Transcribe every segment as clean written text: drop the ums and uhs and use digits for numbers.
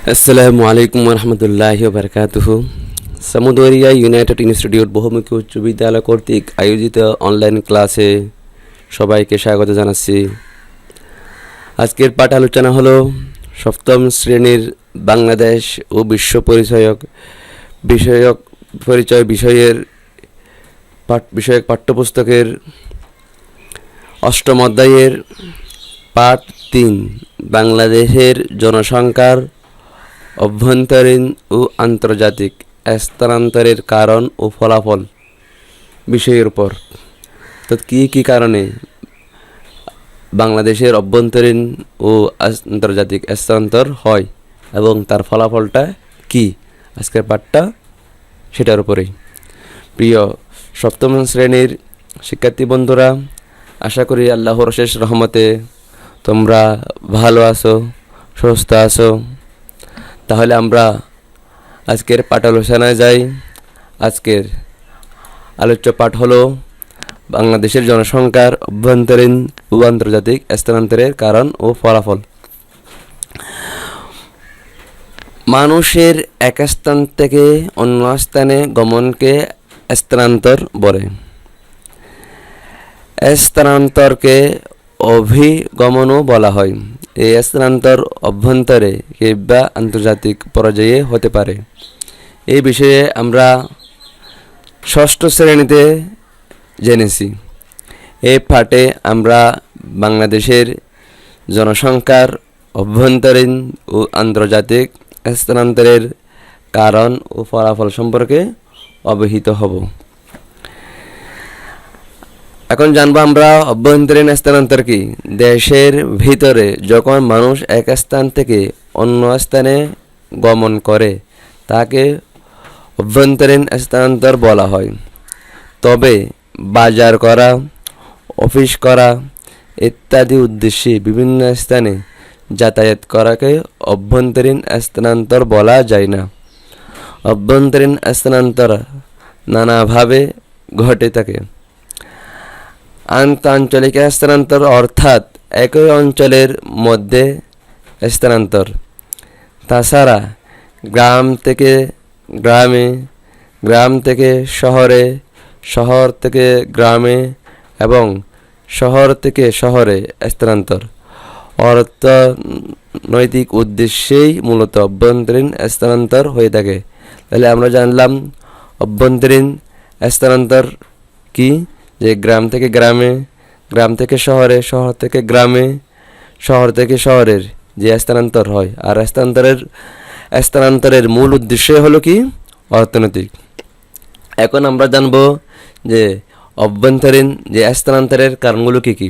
আসসালামু আলাইকুম রহমতুল্লাহি বারকাতুহু। সামুদরিয়া ইউনাইটেড ইনস্টিটিউট বহুমুখী উচ্চ বিদ্যালয় কর্তৃক আয়োজিত অনলাইন ক্লাসে সবাইকে স্বাগত জানাচ্ছি। আজকের পাঠ আলোচনা হলো সপ্তম শ্রেণীর বাংলাদেশ ও বিশ্ব বিষয়ের পাঠ্যপুস্তকের অষ্টম অধ্যায়ের পাঠ ৩ বাংলাদেশের জনসংখ্যার অভ্যন্তরীণ ও আন্তর্জাতিক স্থানান্তরের কারণ ও ফলাফল বিষয়ের উপর। তো কী কারণে বাংলাদেশের অভ্যন্তরীণ ও আন্তর্জাতিক স্থানান্তর হয় এবং তার ফলাফলটা কি, আজকের পাঠটা সেটার উপরেই। প্রিয় সপ্তম শ্রেণীর শিক্ষার্থী বন্ধুরা, আশা করি আল্লাহর অশেষ রহমতে তোমরা ভালো আছো, সুস্থ আছো। তাহলে আমরা আজকের পাঠ আলোচনায় যাই। আজকের আলোচ্য পাঠ হলো বাংলাদেশের জনসংখ্যার অভ্যন্তরীণ ও আন্তর্জাতিক স্থানান্তরের কারণ ও ফলাফল। মানুষের এক স্থান থেকে অন্য স্থানে গমনকে স্থানান্তর বলে। স্থানান্তরকে অভিগমনও বলা হয়। এই স্থানান্তর অভ্যন্তরে কিংবা আন্তর্জাতিক পর্যায়ে হতে পারে। এই বিষয়ে আমরা ষষ্ঠ শ্রেণীতে জেনেছি। এই পাঠে আমরা বাংলাদেশের জনসংখ্যার অভ্যন্তরীণ ও আন্তর্জাতিক স্থানান্তরের কারণ ও ফলাফল সম্পর্কে অবহিত হব। এখন জানবো আমরা অভ্যন্তরীণ স্থানান্তর কি। দেশের ভিতরে যখন মানুষ এক স্থান থেকে অন্য স্থানে গমন করে তাকে অভ্যন্তরীণ স্থানান্তর বলা হয়। তবে বাজার করা, অফিস করা ইত্যাদি উদ্দেশ্যে বিভিন্ন স্থানে যাতায়াত করাকে অভ্যন্তরীণ স্থানান্তর বলা যায় না। অভ্যন্তরীণ স্থানান্তর নানাভাবে ঘটে থাকে। আন্তঃআঞ্চলিক স্থানান্তর অর্থাৎ একই অঞ্চলের মধ্যে স্থানান্তর। তাছাড়া গ্রাম থেকে গ্রামে, গ্রাম থেকে শহরে, শহর থেকে গ্রামে এবং শহর থেকে শহরে স্থানান্তর অর্থনৈতিক উদ্দেশ্যেই মূলত অভ্যন্তরীণ স্থানান্তর হয়ে থাকে। তাহলে আমরা জানলাম অভ্যন্তরীণ স্থানান্তর কি, যে গ্রাম থেকে গ্রামে, গ্রাম থেকে শহরে, শহর থেকে গ্রামে, শহর থেকে শহরের যে স্থানান্তর হয়। আর স্থানান্তরের মূল উদ্দেশ্য হলো কি, অর্থনৈতিক। এখন আমরা জানব যে অভ্যন্তরীণ যে স্থানান্তরের কারণগুলো কী কী।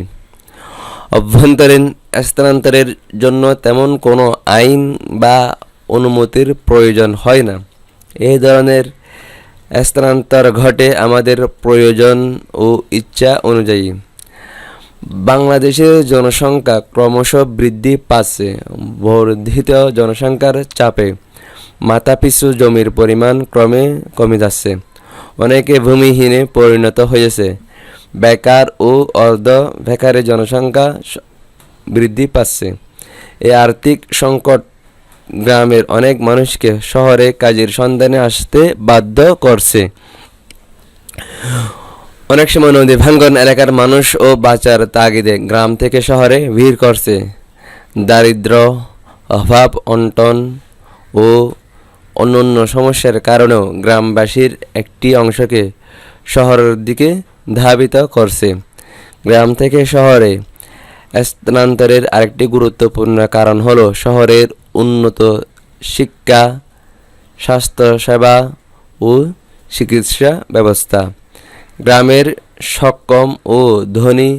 অভ্যন্তরীণ স্থানান্তরের জন্য তেমন কোনো আইন বা অনুমতির প্রয়োজন হয় না। এই ধরনের স্থানান্তর ঘটে আমাদের প্রয়োজন ও ইচ্ছা অনুযায়ী। বাংলাদেশের জনসংখ্যা ক্রমশ বৃদ্ধি পাচ্ছে। বর্ধিত জনসংখ্যার চাপে মাথাপিছু জমির পরিমাণ ক্রমে কমে যাচ্ছে। অনেকে ভূমিহীনে পরিণত হয়েছে। বেকার ও অর্ধ বেকারের জনসংখ্যা বৃদ্ধি পাচ্ছে। এই আর্থিক সংকট গ্রামের অনেক মানুষকে শহরে কাজের সন্ধানে আসতে বাধ্য করছে। অনেক সময় নদী ভাঙ্গন এলাকার মানুষ ও বাঁচার তাগিদে গ্রাম থেকে শহরে ভিড় করছে। দারিদ্র্য, অভাব অনটন ও অন্যান্য সমস্যার কারণেও গ্রামবাসীর একটি অংশকে শহরের দিকে ধাবিত করছে। গ্রাম থেকে শহরে স্থানান্তরের আরেকটি গুরুত্বপূর্ণ কারণ হলো শহরের উন্নত শিক্ষা, স্বাস্থ্যসেবা ও চিকিৎসা ব্যবস্থা। গ্রামের সক্ষম ও ধনী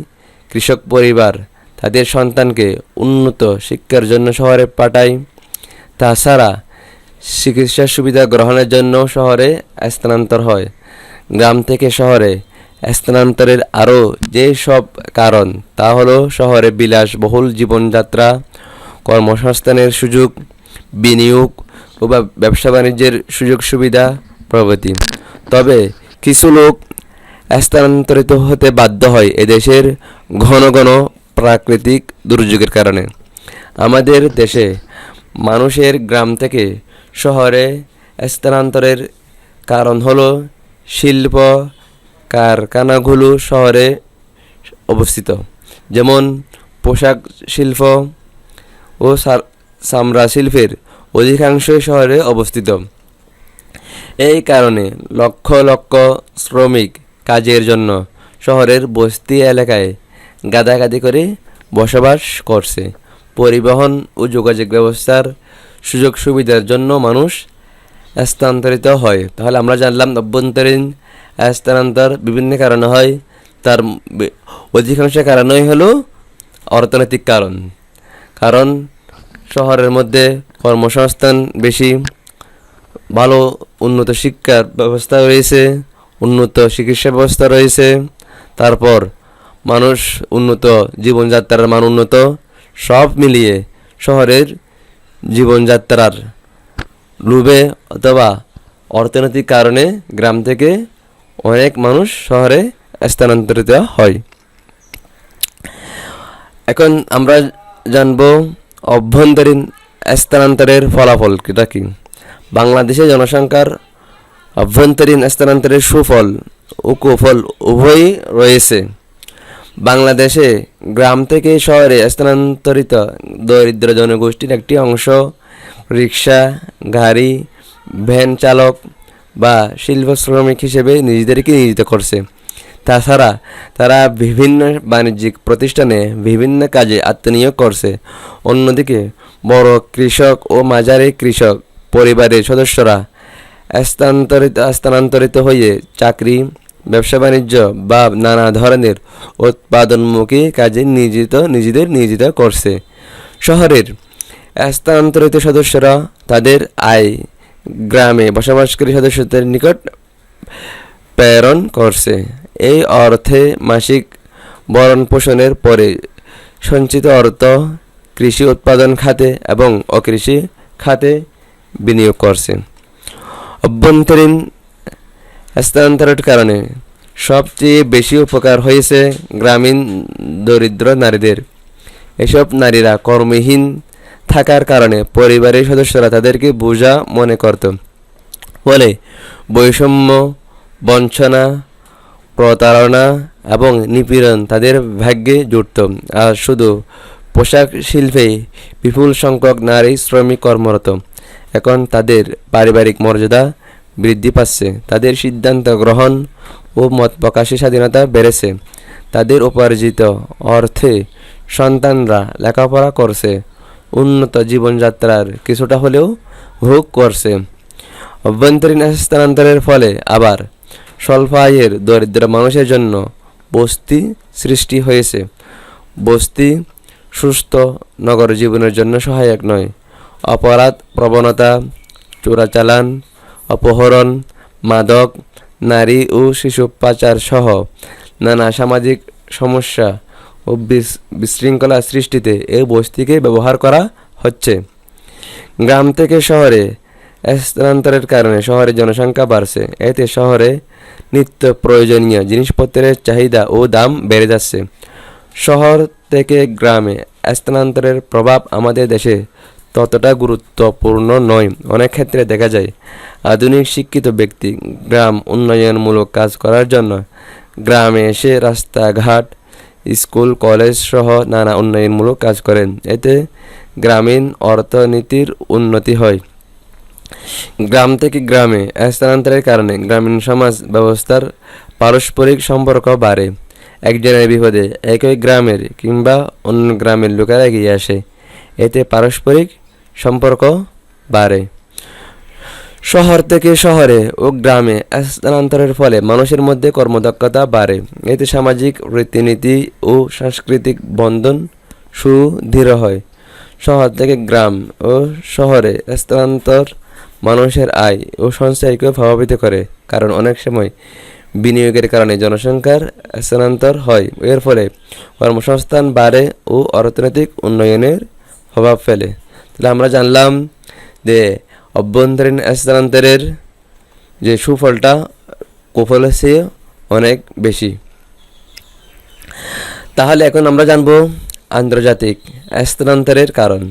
কৃষক পরিবার তাদের সন্তানকে উন্নত শিক্ষার জন্য শহরে পাঠায়। তাছাড়া চিকিৎসা সুবিধা গ্রহণের জন্য শহরে স্থানান্তর হয়। গ্রাম থেকে শহরে স্থানান্তরের আরও যেসব কারণ তা হলো শহরে বিলাসবহুল জীবনযাত্রা, কর্মসংস্থানের সুযোগ, বিনিয়োগ ও ব্যবসা বাণিজ্যের সুযোগ সুবিধা প্রভৃতি। তবে কিছু লোক স্থানান্তরিত হতে বাধ্য হয় এদেশের ঘন ঘন প্রাকৃতিক দুর্যোগের কারণে। আমাদের দেশে মানুষের গ্রাম থেকে শহরে স্থানান্তরের কারণ হলো শিল্প কারখানাগুলো শহরে অবস্থিত, যেমন পোশাক শিল্প ও চামড়া শিল্পের অধিকাংশই শহরে অবস্থিত। এই কারণে লক্ষ লক্ষ শ্রমিক কাজের জন্য শহরের বস্তি এলাকায় গাদাগাদি করে বসবাস করছে। পরিবহন ও যোগাযোগ ব্যবস্থার সুযোগ সুবিধার জন্য মানুষ স্থানান্তরিত হয়। তাহলে আমরা জানলাম অভ্যন্তরীণ স্থানান্তর বিভিন্ন কারণে হয়, তার অধিকাংশ কারণই হলো অর্থনৈতিক কারণ। কারণ শহরের মধ্যে কর্মসংস্থান বেশি, ভালো উন্নত শিক্ষার ব্যবস্থা রয়েছে, উন্নত চিকিৎসা ব্যবস্থা রয়েছে, তারপর মানুষ উন্নত জীবনযাত্রার মান উন্নত, সব মিলিয়ে শহরের জীবনযাত্রার লোভে অথবা অর্থনৈতিক কারণে গ্রাম থেকে অনেক মানুষ শহরে স্থানান্তরিত হয়। এখন আমরা জানব অভ্যন্তরীণ স্থানান্তরের ফলাফল কি। বাংলাদেশে জনসংখ্যার অভ্যন্তরীণ স্থানান্তরের সুফল ও কুফল উভয়ই রয়েছে। বাংলাদেশে গ্রাম থেকে শহরে স্থানান্তরিত দরিদ্র জনগোষ্ঠীর একটি অংশ রিক্সা, গাড়ি, ভ্যান চালক বা শিল্প শ্রমিক হিসেবে নিজেদেরকে নিয়োজিত করছে। তাছাড়া তারা বিভিন্ন বাণিজ্যিক প্রতিষ্ঠানে বিভিন্ন কাজে আত্মনিয়োগ করছে। অন্যদিকে বড় কৃষক ও মাঝারি কৃষক পরিবারের সদস্যরা স্থানান্তরিত হয়ে চাকরি, ব্যবসা বাণিজ্য বা নানা ধরনের উৎপাদনমুখী কাজে নিয়োজিত করছে। শহরের স্থানান্তরিত সদস্যরা তাদের আয় গ্রামে বসবাসকারী সদস্যদের নিকট প্রেরণ করছে। এই অর্থে মাসিক ভরণ পোষণের পরে সঞ্চিত অর্থ কৃষি উৎপাদন খাতে এবং অকৃষি খাতে বিনিয়োগ করছে। অভ্যন্তরীণ স্থানান্তরের কারণে সবচেয়ে বেশি উপকার হয়েছে গ্রামীণ দরিদ্র নারীদের। এসব নারীরা কর্মহীন থাকার কারণে পরিবারের সদস্যরা তাদেরকে বোঝা মনে করত। ফলে বৈষম্য, বঞ্চনা, প্রতারণা এবং নিপীড়ন তাদের ভাগ্যে জুটত। আর শুধু পোশাক শিল্পে বিপুল সংখ্যক নারী শ্রমিক কর্মরত। এখন তাদের পারিবারিক মর্যাদা বৃদ্ধি পাচ্ছে, তাদের সিদ্ধান্ত গ্রহণ ও মত প্রকাশের স্বাধীনতা বেড়েছে, তাদের উপার্জিত অর্থে সন্তানরা লেখাপড়া করছে, উন্নত জীবনযাত্রার কিছুটা হলেও ভোগ করছে। অভ্যন্তরীণ স্থানান্তরের ফলে আবার স্বল্প আয়ের দরিদ্র মানুষের জন্য বস্তি সৃষ্টি হয়েছে। বস্তি সুস্থ নগর জীবনের জন্য সহায়ক নয়। অপরাধ প্রবণতা, চোরাচালান, অপহরণ, মাদক, নারী ও শিশু পাচার সহ নানা সামাজিক সমস্যা ও বিশৃঙ্খলা সৃষ্টিতে এই বস্তিকে ব্যবহার করা হচ্ছে। গ্রাম থেকে শহরে স্থানান্তরের কারণে শহরে জনসংখ্যা বাড়ছে। এতে শহরে নিত্য প্রয়োজনীয় জিনিসপত্রের চাহিদা ও দাম বেড়ে যাচ্ছে। শহর থেকে গ্রামে স্থানান্তরের প্রভাব আমাদের দেশে ততটা গুরুত্বপূর্ণ নয়। অনেক ক্ষেত্রে দেখা যায় আধুনিক শিক্ষিত ব্যক্তি গ্রাম উন্নয়নমূলক কাজ করার জন্য গ্রামে এসে রাস্তাঘাট, স্কুল, কলেজ সহ নানা উন্নয়নমূলক কাজ করেন। এতে গ্রামীণ অর্থনীতির উন্নতি হয়। গ্রাম থেকে গ্রামে স্থানান্তরের কারণে গ্রামীণ সমাজ ব্যবস্থার পারস্পরিক সম্পর্ক বাড়ে। একজনের বিপদে একই গ্রামের কিংবা অন্য গ্রামের লোকেরা এগিয়ে আসে। এতে পারস্পরিক সম্পর্ক বাড়ে। শহর থেকে শহরে ও গ্রামে স্থানান্তরের ফলে মানুষের মধ্যে কর্মদক্ষতা বাড়ে। এতে সামাজিক রীতিনীতি ও সাংস্কৃতিক বন্ধন সুদৃঢ় হয়। শহর থেকে গ্রাম ও শহরে স্থানান্তর মানুষের আয় ও সঞ্চয়কে প্রভাবিত করে, কারণ অনেক সময় বিনিয়োগের কারণে জনসংখ্যার স্থানান্তর হয়। এর ফলে কর্মসংস্থান বাড়ে ও অর্থনৈতিক উন্নয়নের প্রভাব ফেলে। তাহলে আমরা জানলাম যে অভ্যন্তরীণ স্থানান্তরের যে সুফলটা কুফলের চেয়ে অনেক বেশি। তাহলে এখন আমরা জানব আন্তর্জাতিক স্থানান্তরের কারণ।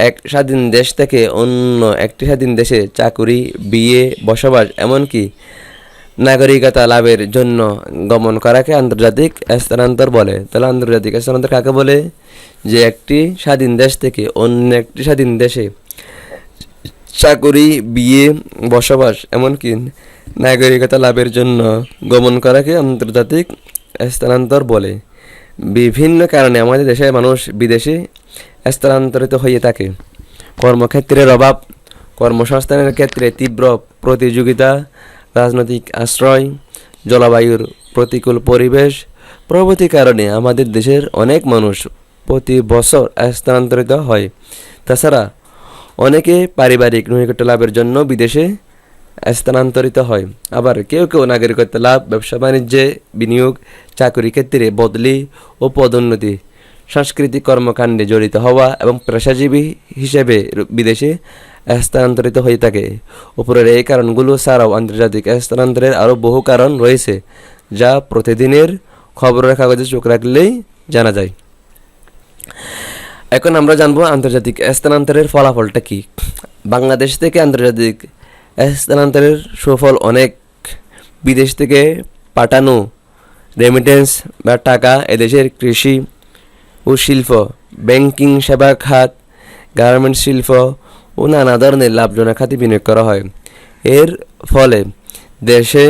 এক স্বাধীন দেশ থেকে অন্য একটি স্বাধীন দেশে চাকুরি, বিয়ে, বসবাস এমনকি নাগরিকতা লাভের জন্য গমন করাকে আন্তর্জাতিক স্থানান্তর বলে। তাহলে আন্তর্জাতিক স্থানান্তর কাকে বলে? যে একটি স্বাধীন দেশ থেকে অন্য একটি স্বাধীন দেশে চাকুরি, বিয়ে, বসবাস এমনকি নাগরিকতা লাভের জন্য গমন করাকে আন্তর্জাতিক স্থানান্তর বলে। বিভিন্ন কারণে আমাদের দেশের মানুষ বিদেশে স্থানান্তরিত হয়ে থাকে। কর্মক্ষেত্রের অভাব, কর্মসংস্থানের ক্ষেত্রে তীব্র প্রতিযোগিতা, রাজনৈতিক আশ্রয়, জলবায়ুর প্রতিকূল পরিবেশ প্রভৃতি কারণে আমাদের দেশের অনেক মানুষ প্রতি বছর স্থানান্তরিত হয়। তাছাড়া অনেকে পারিবারিক নৈকট্য লাভের জন্য বিদেশে স্থানান্তরিত হয়। আবার কেউ কেউ নাগরিকত্ব লাভ, ব্যবসা বাণিজ্যে বিনিয়োগ, চাকরি ক্ষেত্রে বদলি ও পদোন্নতি, সাংস্কৃতিক কর্মকাণ্ডে জড়িত হওয়া এবং পেশাজীবী হিসেবে বিদেশে স্থানান্তরিত হয়ে থাকে। উপরের এই কারণগুলো ছাড়াও আন্তর্জাতিক স্থানান্তরের আরও বহু কারণ রয়েছে, যা প্রতিদিনের খবরের কাগজে চোখ রাখলেই জানা যায়। এখন আমরা জানবো আন্তর্জাতিক স্থানান্তরের ফলাফলটা কী। বাংলাদেশ থেকে আন্তর্জাতিক স্থানান্তরের সুফল অনেক। বিদেশ থেকে পাঠানো রেমিটেন্স বা টাকা এদেশের কৃষি ও শিল্প, ব্যাংকিং সেবা খাত, গার্মেন্টস শিল্প ও নানা ধরনের লাভজনক খাতে বিনিয়োগ করা হয়। এর ফলে দেশে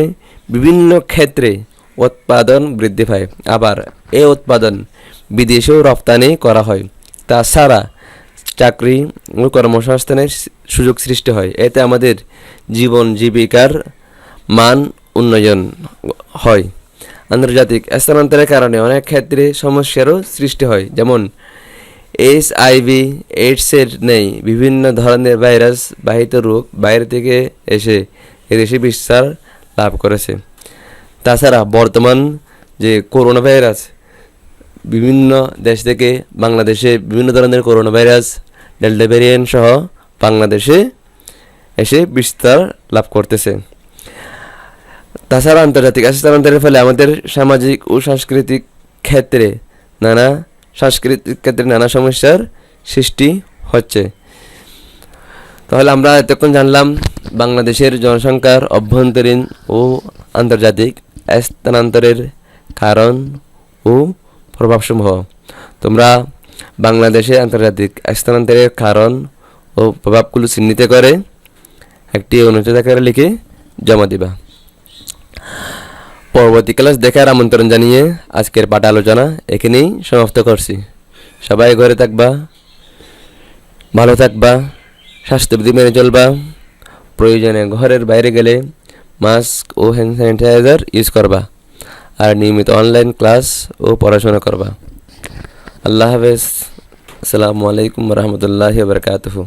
বিভিন্ন ক্ষেত্রে উৎপাদন বৃদ্ধি পায়। আবার এই উৎপাদন বিদেশেও রপ্তানি করা হয়। তাছাড়া চাকরি ও কর্মসংস্থানের সুযোগ সৃষ্টি হয়। এতে আমাদের জীবন জীবিকার মান উন্নয়ন হয়। আন্তর্জাতিক স্থানান্তরের কারণে অনেক ক্ষেত্রে সমস্যারও সৃষ্টি হয়, যেমন HIV, এইডসের নেই বিভিন্ন ধরনের ভাইরাস বাহিত রোগ বাইরে থেকে এসে এদেশে বিস্তার লাভ করেছে। তাছাড়া বর্তমান যে করোনা ভাইরাস, বিভিন্ন দেশ থেকে বাংলাদেশে বিভিন্ন ধরনের করোনা ভাইরাস, ডেল্টা ভ্যারিয়েন্ট সহ বাংলাদেশে এসে বিস্তার লাভ করতেছে। তাছাড়া আন্তর্জাতিক স্থানান্তরের ফলে আমাদের সামাজিক ও সাংস্কৃতিক ক্ষেত্রে নানা সমস্যার সৃষ্টি হচ্ছে। তাহলে আমরা এতক্ষণ জানলাম বাংলাদেশের জনসংখ্যার অভ্যন্তরীণ ও আন্তর্জাতিক স্থানান্তরের কারণ ও প্রভাবসমূহ। তোমরা বাংলাদেশে আন্তর্জাতিক স্থানান্তরের কারণ ও প্রভাবগুলো চিহ্নিত করে একটি অনুচ্ছেদ আকারে লিখে জমা দিবা। পরবর্তী ক্লাস দেখার আমন্ত্রণ জানিয়ে আজকের পাঠ আলোচনা এখানেই সমাপ্ত করছি। সবাই ঘরে থাকবা, ভালো থাকবা, স্বাস্থ্যবিধি মেনে চলবা। প্রয়োজনে ঘরের বাইরে গেলে মাস্ক ও হ্যান্ড স্যানিটাইজার ইউজ করবা। আর নিয়মিত অনলাইন ক্লাস ও পড়াশোনা করবা। আল্লাহ হাফেজ। আসসালামু আলাইকুম রহমতুল্লাহি ওয়া বারাকাতুহু।